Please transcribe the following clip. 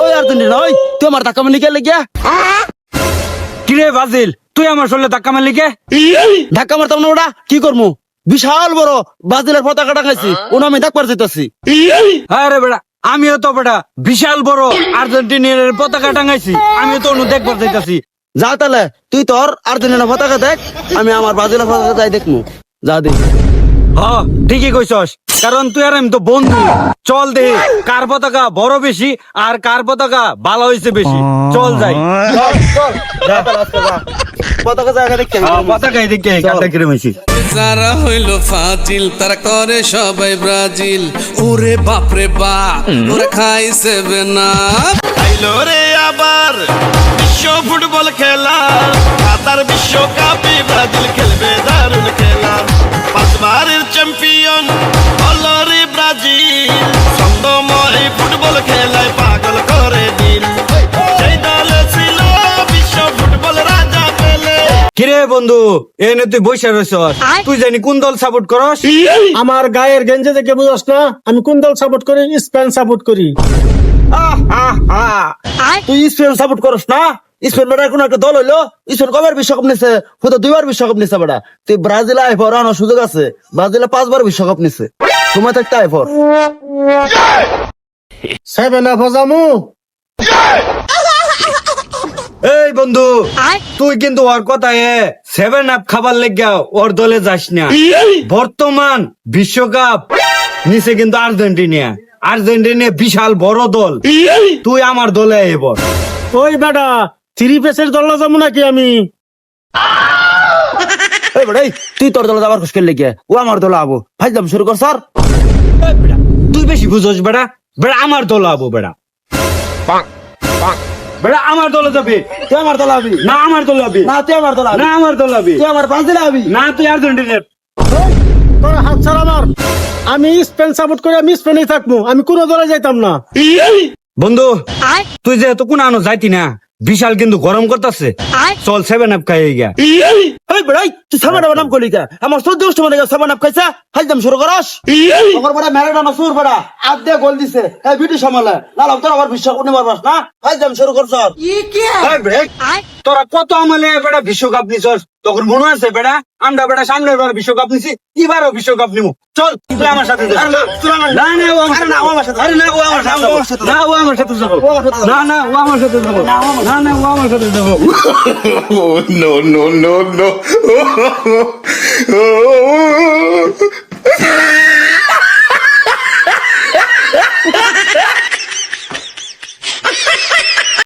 ওই আর্জেন্টিনা ওই তুই আমার ধাক্কা মারলি কে লেগে? কিরে ব্রাজিল, তুই আমার শরীরে ধাক্কা মারলি কে? ধাক্কা মারতাম না ওটা কি করবো? বিশাল বড় ব্রাজিলের পতাকা টাঙাইছি ওনা আমি ধাক্কা যেতেছি। আরে বেটা, আমিও তো বেটা বিশাল বড় আর্জেন্টিনার পতাকা টাঙাইছি, আমিও তো অনু দেখবার যাইতাছি। যা তাহলে তুই তোর আর্জেন্টিনা পতাকা দেখ, আমি আমার ব্রাজিলের পতাকা যাই দেখবো। যা দেখ। হ, ঠিকই কইছস, কারণ তুই আর আমি তো বন্ধু। চল দে কার পতাকা বড় বেশি আর কার পতাকা ভালো হয়েছে বেশি। চল যাই। চল, চল, যা তাহলে আজকে যা। পতাকা জায়গা দেখতে পতাকা এদিকে কাটা কিরে হয়েছি। যারা হইল ফাজিল তারা করে সবাই ব্রাজিল। ওরে বাপরে বাপ, ওরা খাইছে না। আইলো রে আবার বিশ্ব ফুটবল খেলা, কাতার বিশ্বকাপে ব্রাজিল খেলবে দারুণ খেলা। পাঁচবারের চ্যাম্পিয়ন হলো রে ব্রাজিল, ছন্দময় ফুটবল খেলায় পাগল করে দিল। সেই দলে ছিল বিশ্ব ফুটবল রাজা পেলে। কিরে বন্ধু, এনে তুই বসে রয়েছস, তুই জানি কোন দল সাপোর্ট করস? আমার গায়ের গেঞ্জে দেখে বুঝস না আমি কোন দল সাপোর্ট করি? স্পেন সাপোর্ট করি। তুই স্পেন সাপোর্ট করস না? স্পেন বেটা কোন একটা দল হইলো, স্পেন কবার বিশ্বকাপ নিছে? হয়তো 2বার বিশ্বকাপ নিছে বেটা। তুই ব্রাজিল আয় পর আনার সুযোগ আছে, ব্রাজিলে 5বার বিশ্বকাপ নিছে, সময় থাকতে আয় পর। 7 আপ জামু। এই বন্ধু, তুই কিন্তু ওর কথায় 7 আপ খাবার লেগে ওর দলে যাস না। বর্তমান বিশ্বকাপ নিচে কিন্তু আর্জেন্টিনা, আর্জেন্টিনা বিশাল বড় দল। তুই আমার দলে এবার। ওই বেটা 3 পেসের দল যাবো নাকি আমি? এই বেটা এই, তুই তোর দলে যাবার খুশকেল লেগে, ও আমার দলে আবো। ভাই যাম শুরু কর স্যার। তুই বেশি বুঝোস বেটা, বেটা আমার দলে আবো বেটা। বেটা আমার দলে যাবে। তুই আমার দলে আবি না, আমার দলে আবি না, তুই আমার দলে আবি না, আমার দলে আবি তুই আমার ব্রাজিলে আবি না, তুই আর্জেন্টিনার। তোর হাত ছাড় আমার। আমি স্পেন সাপোর্ট করি, আমি স্পেনেই থাকবো, আমি কোনো দলে যাইতাম না। বন্ধু, তুই যেহেতু কোন আনো যাইতি না, বিশাল কিন্তু গরম করতেছে, চল 7 আপ খাই গিয়া। এই বেটা এই, তুই সামান আবার নাম করলি কে? আমার 14 মানে সামান আপ খাইছে, হাই যাম শুরু করস। আমার বড় ম্যারাডোনা সুর বড়া আদ দিয়ে গোল দিছে, এই বিটি সামলে না লাভ তোর আবার বিশ্বকাপ নিবার পারস না। হাই যাম শুরু করছ। এই বেটা, তোরা কত আমলে বেটা বিশ্বকাপ নিছস, তখন মনে আছে বেটা আমরা বেটা সামনের বার বিশ্বকাপ নিছি, এবারও বিশ্বকাপ নিবো। চল তুই আমার সাথে যা। না না, ও আমার সাথে, আরে না ও আমার সাথে যাবো। না ও আমার সাথে যাবো, না না ও আমার সাথে যাবো, না না ও আমার সাথে যাবো। Oh no no no no!